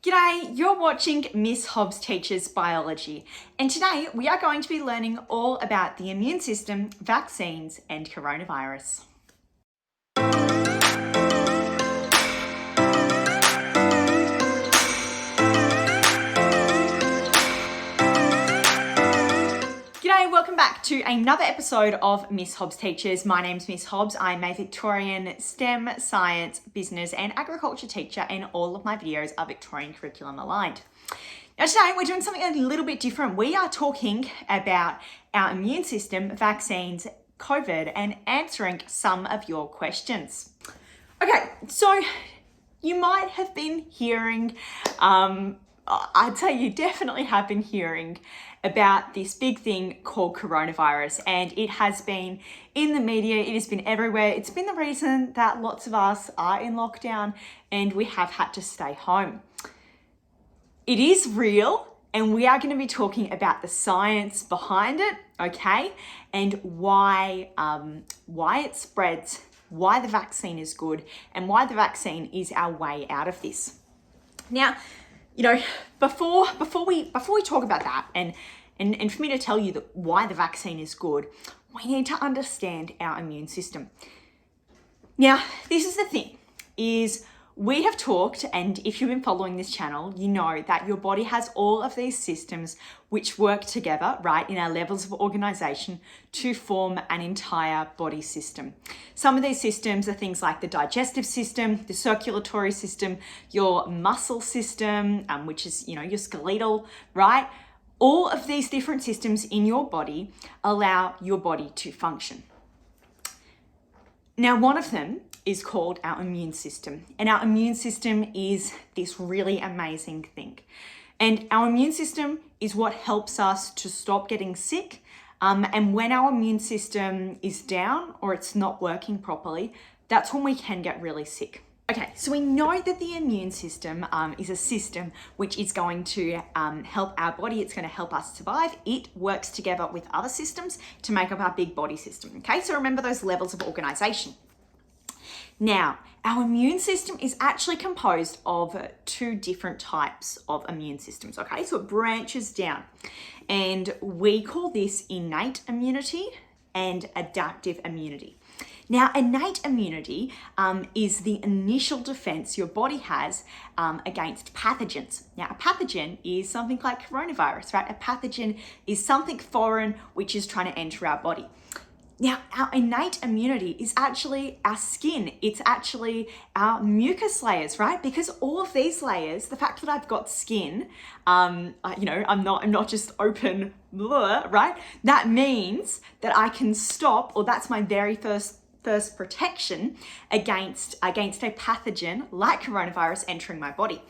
G'day, you're watching Miss Hobbs Teaches Biology, and today we are going to be learning all about the immune system, vaccines, and coronavirus. G'day, welcome back to another episode of Miss Hobbs Teaches. My name's Miss Hobbs. I'm a Victorian STEM, science, business and agriculture teacher, and all of my videos are Victorian curriculum aligned. Now today we're doing something a little bit different. We are talking about our immune system, vaccines, COVID, and answering some of your questions. Okay, so you might have been hearing, I'd say you definitely have been hearing about this big thing called coronavirus, and it has been in the media, it has been everywhere. It's been the reason that lots of us are in lockdown and we have had to stay home. It is real, and we are going to be talking about the science behind it, okay? And why it spreads, why the vaccine is good, and why the vaccine is our way out of this. Now, you know, before we talk about that, and for me to tell you that why the vaccine is good, we need to understand our immune system. Now, this is the thing, is we have talked, and if you've been following this channel, you know that your body has all of these systems which work together, right, in our levels of organization to form an entire body system. Some of these systems are things like the digestive system, the circulatory system, your muscle system, which is, you know, your skeletal, right? All of these different systems in your body allow your body to function. Now, one of them is called our immune system. And our immune system is this really amazing thing. And our immune system is what helps us to stop getting sick. And when our immune system is down or it's not working properly, that's when we can get really sick. Okay, so we know that the immune system is a system which is going to help our body. It's going to help us survive. It works together with other systems to make up our big body system. Okay, so remember those levels of organization. Now, our immune system is actually composed of two different types of immune systems, okay? So it branches down, and we call this innate immunity and adaptive immunity. Now, innate immunity is the initial defense your body has against pathogens. Now, a pathogen is something like coronavirus, right? A pathogen is something foreign which is trying to enter our body. Now, our innate immunity is actually our skin. It's actually our mucus layers, right? Because all of these layers, the fact that I've got skin, I'm not just open, right? That means that I can stop, or that's my very first protection against a pathogen like coronavirus entering my body.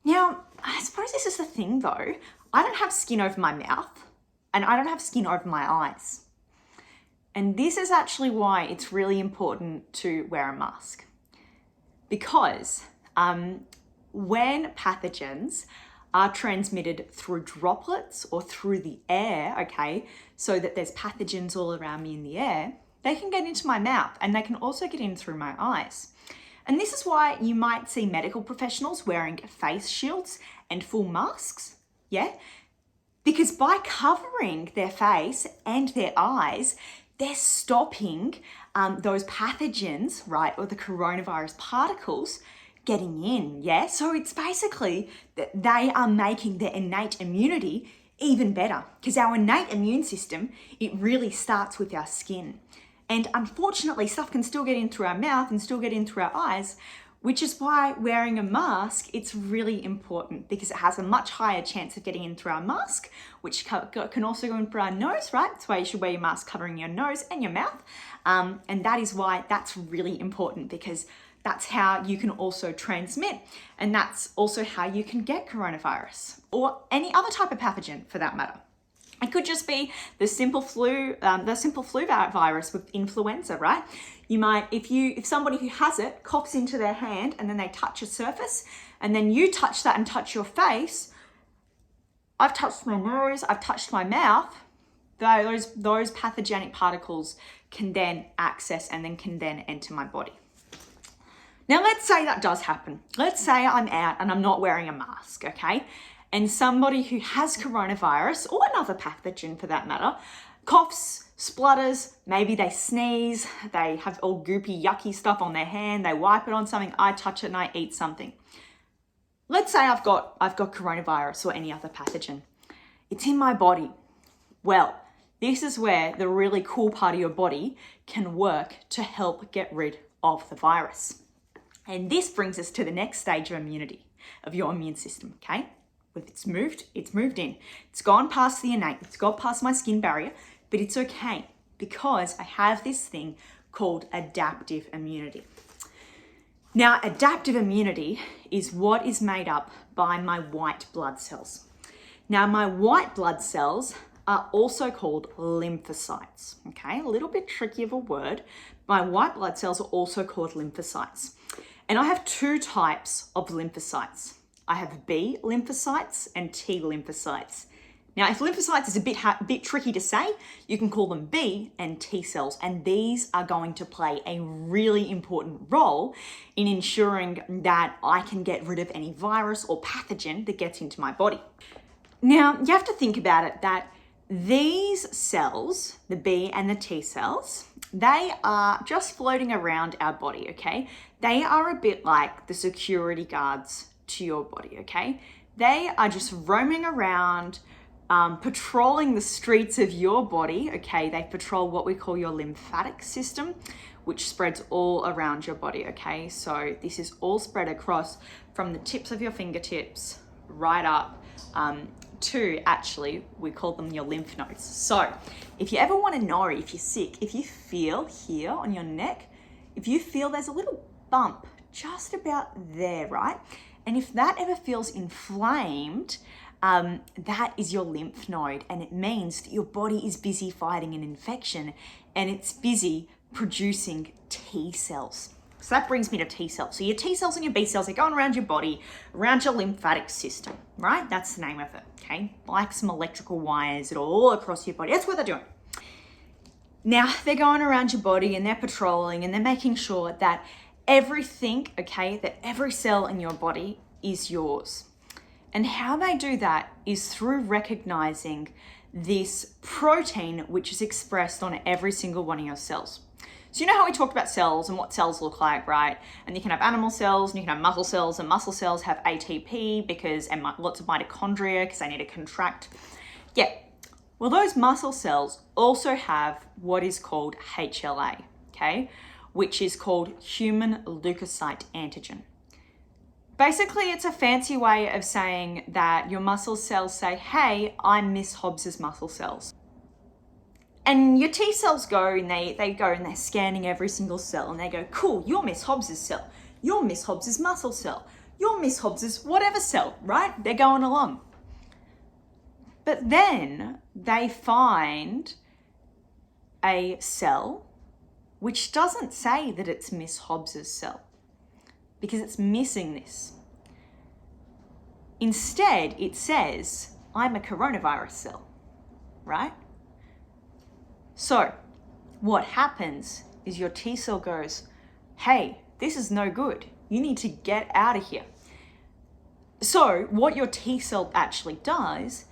Now, I suppose this is the thing though. I don't have skin over my mouth, and I don't have skin over my eyes. And this is actually why it's really important to wear a mask. Because when pathogens are transmitted through droplets or through the air, okay, so that there's pathogens all around me in the air, they can get into my mouth, and they can also get in through my eyes. And this is why you might see medical professionals wearing face shields and full masks, yeah? Because by covering their face and their eyes, they're stopping those pathogens, right, or the coronavirus particles getting in, yeah? So it's basically that they are making their innate immunity even better, because our innate immune system, it really starts with our skin. And unfortunately, stuff can still get in through our mouth and still get in through our eyes, which is why wearing a mask, it's really important, because it has a much higher chance of getting in through our mask, which can also go in through our nose, right? That's why you should wear your mask covering your nose and your mouth. And that is why that's really important, because that's how you can also transmit. And that's also how you can get coronavirus or any other type of pathogen for that matter. It could just be the simple flu virus with influenza, right? You might, if somebody who has it coughs into their hand and then they touch a surface, and then you touch that and touch your face, I've touched my nose, I've touched my mouth, those pathogenic particles can then access and then can then enter my body. Now, let's say that does happen. Let's say I'm out and I'm not wearing a mask, okay? And somebody who has coronavirus, or another pathogen for that matter, coughs, splutters, maybe they sneeze, they have all goopy, yucky stuff on their hand, they wipe it on something, I touch it and I eat something. Let's say I've got coronavirus or any other pathogen. It's in my body. Well, this is where the really cool part of your body can work to help get rid of the virus. And this brings us to the next stage of immunity, of your immune system, okay? If it's moved in. It's gone past the innate, it's gone past my skin barrier, but it's okay because I have this thing called adaptive immunity. Now, adaptive immunity is what is made up by my white blood cells. Now, my white blood cells are also called lymphocytes, okay? A little bit tricky of a word. My white blood cells are also called lymphocytes. And I have two types of lymphocytes. I have B lymphocytes and T lymphocytes. Now, if lymphocytes is a bit tricky to say, you can call them B and T cells, and these are going to play a really important role in ensuring that I can get rid of any virus or pathogen that gets into my body. Now, you have to think about it that these cells, the B and the T cells, they are just floating around our body, okay? They are a bit like the security guards to your body, okay? They are just roaming around, patrolling the streets of your body, okay? They patrol what we call your lymphatic system, which spreads all around your body, okay? So this is all spread across from the tips of your fingertips right up to, actually, we call them your lymph nodes. So if you ever want to know if you're sick, if you feel here on your neck, if you feel there's a little bump just about there, right? And if that ever feels inflamed, that is your lymph node, and it means that your body is busy fighting an infection and it's busy producing T cells. So that brings me to T cells. So your T cells and your B cells are going around your body, around your lymphatic system, right? That's the name of it, okay? Like some electrical wires that are all across your body. That's what they're doing. Now, they're going around your body and they're patrolling and they're making sure that everything, okay, that every cell in your body is yours. And how they do that is through recognizing this protein which is expressed on every single one of your cells. So you know how we talked about cells and what cells look like, right? And you can have animal cells and you can have muscle cells, and muscle cells have ATP and lots of mitochondria because they need to contract. Yeah, well, those muscle cells also have what is called HLA, okay? Which is called human leukocyte antigen. Basically, it's a fancy way of saying that your muscle cells say, hey, I'm Miss Hobbs's muscle cells. And your T cells go and they go and they're scanning every single cell and they go, cool, you're Miss Hobbs's cell. You're Miss Hobbs's muscle cell. You're Miss Hobbs's whatever cell, right? They're going along. But then they find a cell which doesn't say that it's Miss Hobbs's cell because it's missing this. Instead, it says, I'm a coronavirus cell, right? So what happens is your T cell goes, hey, this is no good. You need to get out of here. So what your T cell actually does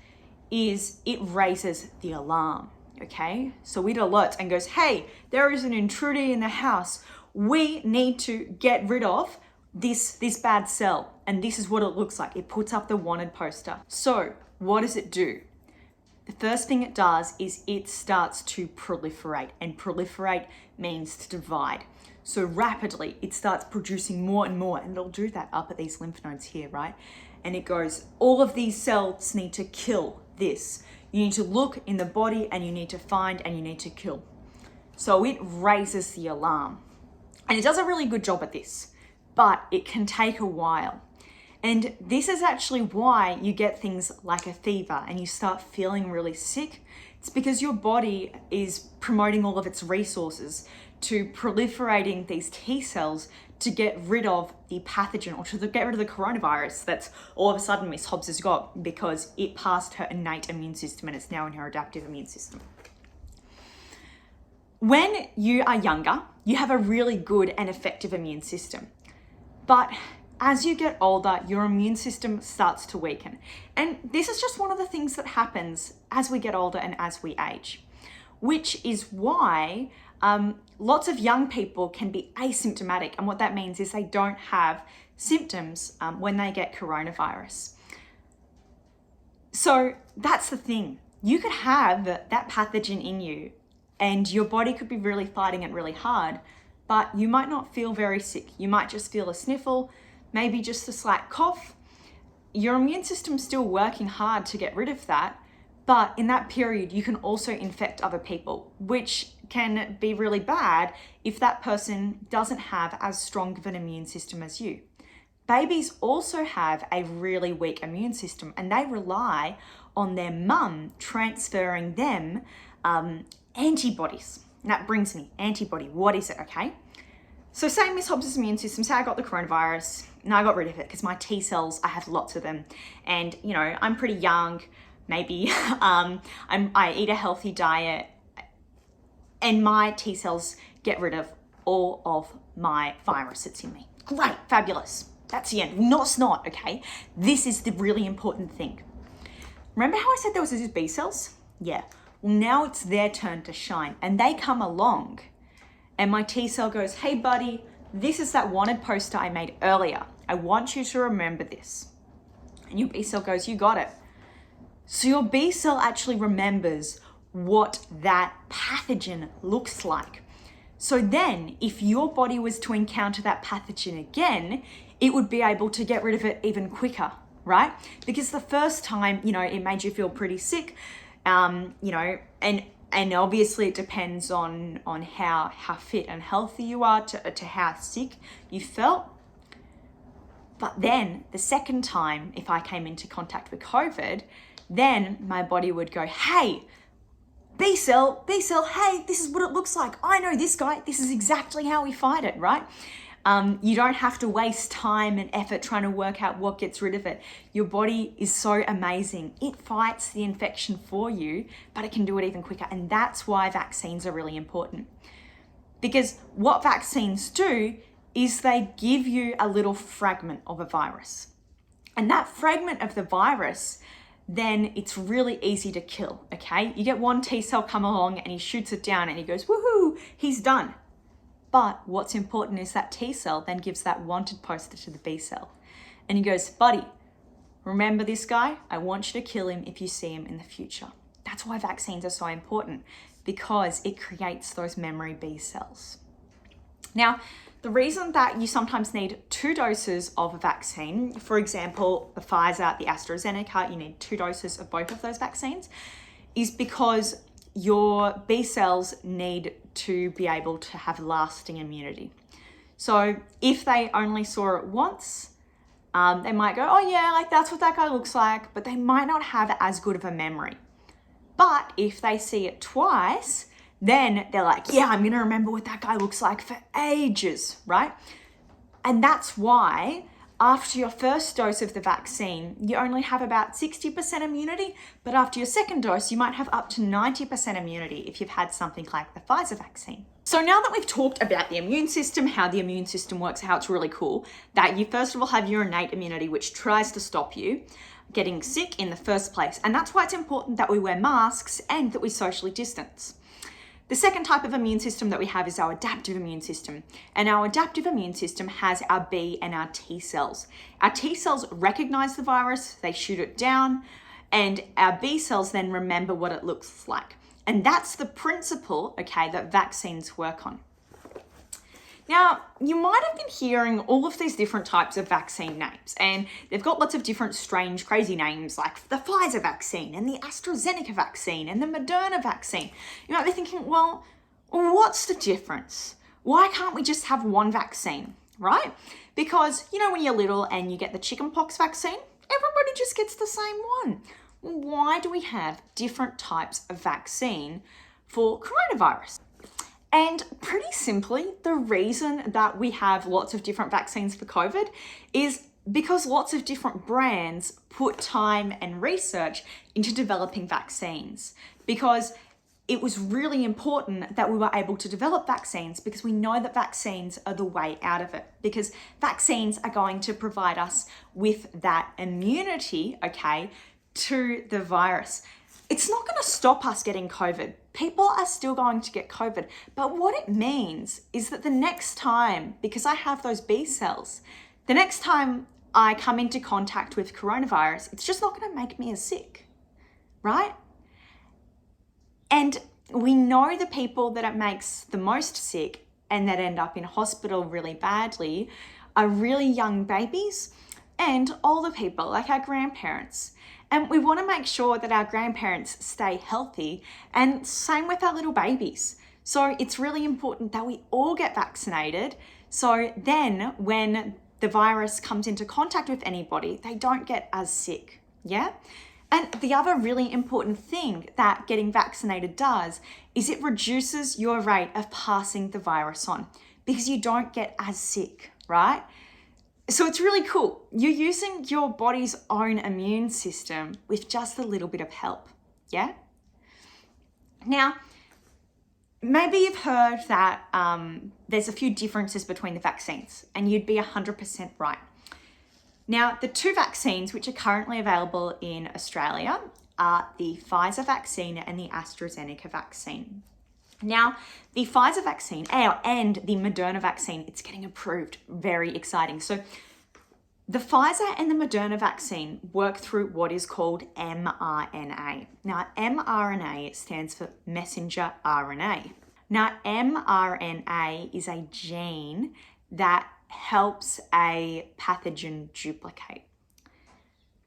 is it raises the alarm, okay? So it alerts and goes, hey, there is an intruder in the house. We need to get rid of this bad cell. And this is what it looks like. It puts up the wanted poster. So what does it do? The first thing it does is it starts to proliferate, and proliferate means to divide. So rapidly, it starts producing more and more, and it'll do that up at these lymph nodes here, right? And it goes, all of these cells need to kill this. You need to look in the body and you need to find and you need to kill. So it raises the alarm. And it does a really good job at this, but it can take a while. And this is actually why you get things like a fever and you start feeling really sick. It's because your body is promoting all of its resources to proliferating these T cells to get rid of the pathogen or to get rid of the coronavirus that's all of a sudden Miss Hobbs has got because it passed her innate immune system and it's now in her adaptive immune system. When you are younger, you have a really good and effective immune system. But as you get older, your immune system starts to weaken. And this is just one of the things that happens as we get older and as we age, which is why lots of young people can be asymptomatic. And what that means is they don't have symptoms when they get coronavirus. So that's the thing. You could have that pathogen in you and your body could be really fighting it really hard, but you might not feel very sick. You might just feel a sniffle, maybe just a slight cough. Your immune system's still working hard to get rid of that, but in that period, you can also infect other people, which can be really bad if that person doesn't have as strong of an immune system as you. Babies also have a really weak immune system and they rely on their mum transferring them antibodies. And that brings me, antibody, what is it, okay? So say Miss Hobbs' immune system, say I got the coronavirus and I got rid of it because my T cells, I have lots of them. And, you know, I'm pretty young, maybe I eat a healthy diet and my T cells get rid of all of my virus that's in me. Great, fabulous. That's the end. No, it's not, okay? This is the really important thing. Remember how I said there was these B cells? Yeah. Well, now it's their turn to shine and they come along and my T cell goes, hey buddy, this is that wanted poster I made earlier. I want you to remember this. And your B cell goes, you got it. So your B cell actually remembers what that pathogen looks like. So then if your body was to encounter that pathogen again, it would be able to get rid of it even quicker, right? Because the first time, you know, it made you feel pretty sick, you know, and obviously it depends on how fit and healthy you are to how sick you felt. But then the second time, if I came into contact with COVID, then my body would go, hey, B cell, hey, this is what it looks like. I know this guy. This is exactly how we fight it, right? You don't have to waste time and effort trying to work out what gets rid of it. Your body is so amazing. It fights the infection for you, but it can do it even quicker. And that's why vaccines are really important. Because what vaccines do is they give you a little fragment of a virus. And that fragment of the virus, then it's really easy to kill, okay? You get one T cell come along and he shoots it down and he goes, woohoo, he's done. But what's important is that T cell then gives that wanted poster to the B cell. And he goes, buddy, remember this guy? I want you to kill him if you see him in the future. That's why vaccines are so important, because it creates those memory B cells. Now, the reason that you sometimes need 2 doses of a vaccine, for example, the Pfizer, the AstraZeneca, you need 2 doses of both of those vaccines, is because your B cells need to be able to have lasting immunity. So if they only saw it once, they might go, oh yeah, like that's what that guy looks like, but they might not have as good of a memory. But if they see it twice, then they're like, yeah, I'm gonna remember what that guy looks like for ages, right? And that's why after your first dose of the vaccine, you only have about 60% immunity, but after your second dose, you might have up to 90% immunity if you've had something like the Pfizer vaccine. So now that we've talked about the immune system, how the immune system works, how it's really cool, that you first of all have your innate immunity, which tries to stop you getting sick in the first place. And that's why it's important that we wear masks and that we socially distance. The second type of immune system that we have is our adaptive immune system. And our adaptive immune system has our B and our T cells. Our T cells recognize the virus, they shoot it down, and our B cells then remember what it looks like. And that's the principle, okay, that vaccines work on. Now, you might have been hearing all of these different types of vaccine names, and they've got lots of different strange, crazy names like the Pfizer vaccine and the AstraZeneca vaccine and the Moderna vaccine. You might be thinking, well, what's the difference? Why can't we just have one vaccine, right? Because, you know, when you're little and you get the chickenpox vaccine, everybody just gets the same one. Why do we have different types of vaccine for coronavirus? And pretty simply, the reason that we have lots of different vaccines for COVID is because lots of different brands put time and research into developing vaccines. Because it was really important that we were able to develop vaccines, because we know that vaccines are the way out of it, because vaccines are going to provide us with that immunity, okay, to the virus. It's not going to stop us getting COVID. People are still going to get COVID. But what it means is that the next time, because I have those B cells, the next time I come into contact with coronavirus, it's just not going to make me as sick, right? And we know the people that it makes the most sick and that end up in hospital really badly are really young babies and older people, like our grandparents. And we want to make sure that our grandparents stay healthy, and same with our little babies. So it's really important that we all get vaccinated, so then when the virus comes into contact with anybody, they don't get as sick, yeah? And the other really important thing that getting vaccinated does is it reduces your rate of passing the virus on, because you don't get as sick, right? So it's really cool. You're using your body's own immune system with just a little bit of help, yeah? Now, maybe you've heard that there's a few differences between the vaccines, and you'd be 100% right. Now, the two vaccines which are currently available in Australia are the Pfizer vaccine and the AstraZeneca vaccine. Now, the Pfizer vaccine and the Moderna vaccine, it's getting approved. Very exciting. So the Pfizer and the Moderna vaccine work through what is called mRNA. Now, mRNA stands for messenger RNA. Now, mRNA is a gene that helps a pathogen duplicate.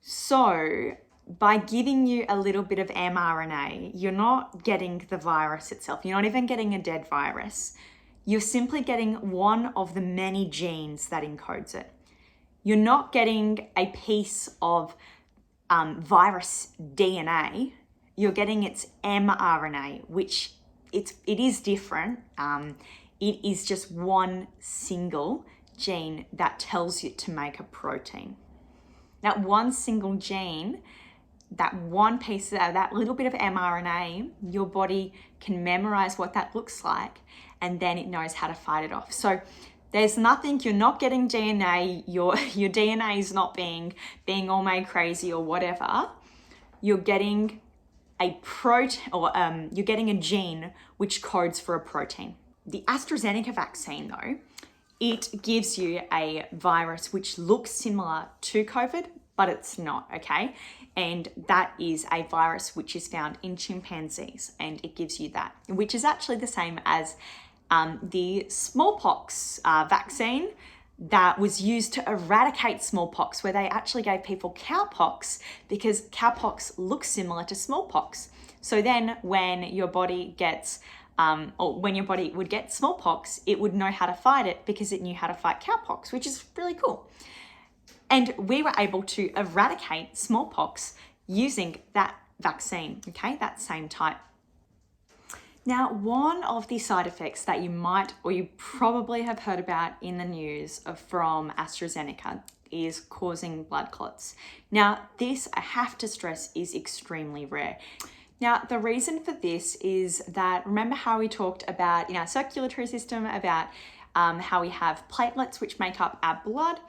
So by giving you a little bit of mRNA, you're not getting the virus itself. You're not even getting a dead virus. You're simply getting one of the many genes that encodes it. You're not getting a piece of virus DNA. You're getting its mRNA, which it is different. It is just one single gene that tells you to make a protein. That one single gene, that one piece of that little bit of mRNA, your body can memorize what that looks like, and then it knows how to fight it off. So there's nothing, you're not getting DNA, your DNA is not being all made crazy or whatever. You're getting a protein, or you're getting a gene which codes for a protein. The AstraZeneca vaccine, though, it gives you a virus which looks similar to COVID, but it's not, okay? And that is a virus which is found in chimpanzees, and it gives you that, which is actually the same as the smallpox vaccine that was used to eradicate smallpox, where they actually gave people cowpox because cowpox looks similar to smallpox. So then when your body gets or when your body would get smallpox, it would know how to fight it because it knew how to fight cowpox, which is really cool. And we were able to eradicate smallpox using that vaccine, okay, that same type. Now, one of the side effects that you might, or you probably have heard about in the news from AstraZeneca is causing blood clots. Now, this, I have to stress, is extremely rare. Now, the reason for this is that, remember how we talked about in our circulatory system about how we have platelets which make up our blood?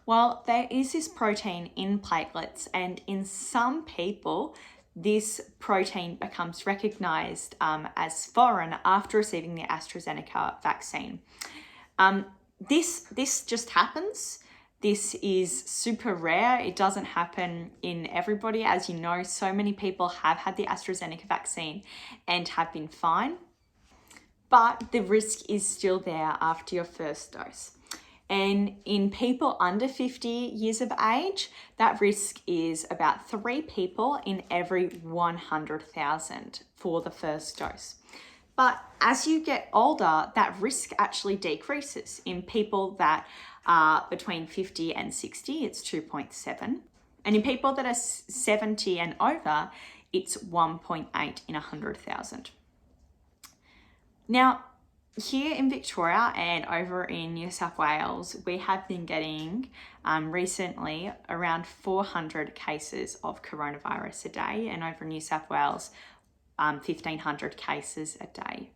Well, there is this protein in platelets, and in some people, this protein becomes recognized as foreign after receiving the AstraZeneca vaccine. This just happens. This is super rare. It doesn't happen in everybody. As you know, so many people have had the AstraZeneca vaccine and have been fine. But the risk is still there after your first dose. And in people under 50 years of age, that risk is about 3 people in every 100,000 for the first dose. But as you get older, that risk actually decreases. In people that are between 50 and 60, it's 2.7. And in people that are 70 and over, it's 1.8 in 100,000. Now, here in Victoria and over in New South Wales, we have been getting recently around 400 cases of coronavirus a day, and over in New South Wales, 1,500 cases a day.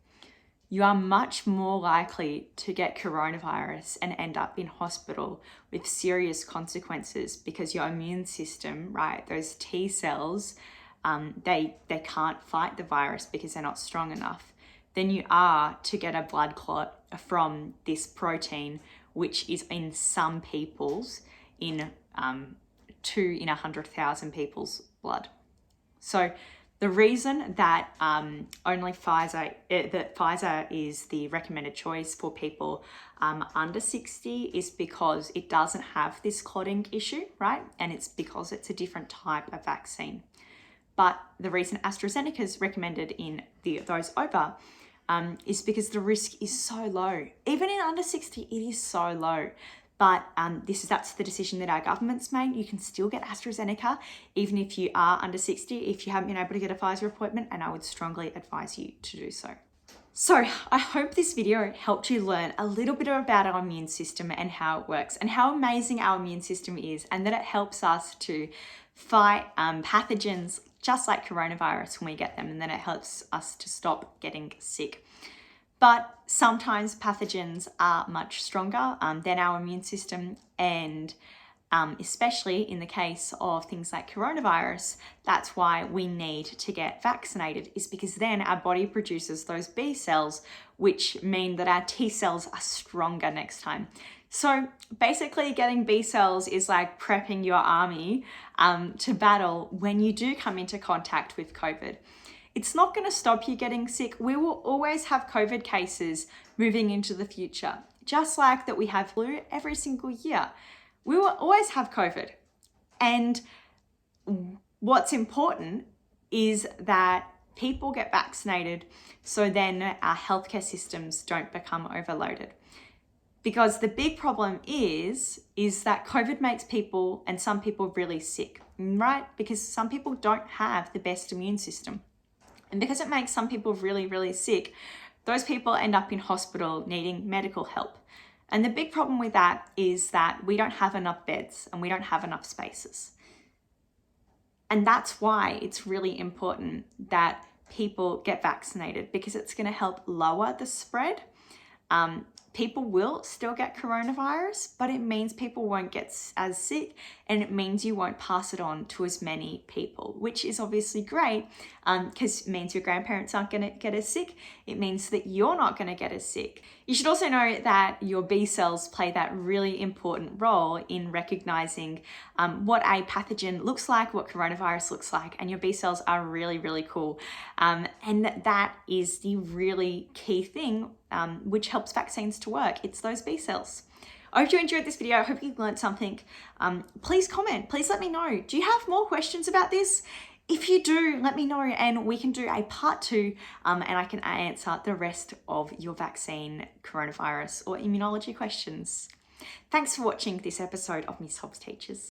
You are much more likely to get coronavirus and end up in hospital with serious consequences because your immune system, right, those T cells, they can't fight the virus because they're not strong enough, than you are to get a blood clot from this protein, which is in some people's, in 2 in 100,000 people's blood. So the reason that only Pfizer is the recommended choice for people under 60 is because it doesn't have this clotting issue, right? And it's because it's a different type of vaccine. But the reason AstraZeneca is recommended in those over is because the risk is so low. Even in under 60, it is so low. But that's the decision that our government's made. You can still get AstraZeneca, even if you are under 60, if you haven't been able to get a Pfizer appointment, and I would strongly advise you to do so. So I hope this video helped you learn a little bit about our immune system and how it works and how amazing our immune system is, and that it helps us to fight pathogens just like coronavirus when we get them, and then it helps us to stop getting sick. But sometimes pathogens are much stronger than our immune system, and especially in the case of things like coronavirus, that's why we need to get vaccinated, is because then our body produces those B cells, which mean that our T cells are stronger next time. So basically getting B cells is like prepping your army to battle when you do come into contact with COVID. It's not going to stop you getting sick. We will always have COVID cases moving into the future, just like that we have flu every single year. We will always have COVID. And what's important is that people get vaccinated so then our healthcare systems don't become overloaded. Because the big problem is that COVID makes people, and some people, really sick, right? Because some people don't have the best immune system. And because it makes some people really, really sick, those people end up in hospital needing medical help. And the big problem with that is that we don't have enough beds and we don't have enough spaces. And that's why it's really important that people get vaccinated, because it's going to help lower the spread. People will still get coronavirus, but it means people won't get as sick, and it means you won't pass it on to as many people, which is obviously great because it means your grandparents aren't going to get as sick. It means that you're not going to get as sick. You should also know that your B cells play that really important role in recognizing what a pathogen looks like, what coronavirus looks like, and your B cells are really, really cool. And that is the really key thing which helps vaccines to work. It's those B cells. I hope you enjoyed this video. I hope you learned something. Please comment. Please let me know. Do you have more questions about this? If you do, let me know and we can do a part 2 and I can answer the rest of your vaccine, coronavirus, or immunology questions. Thanks for watching this episode of Miss Hobbs Teaches.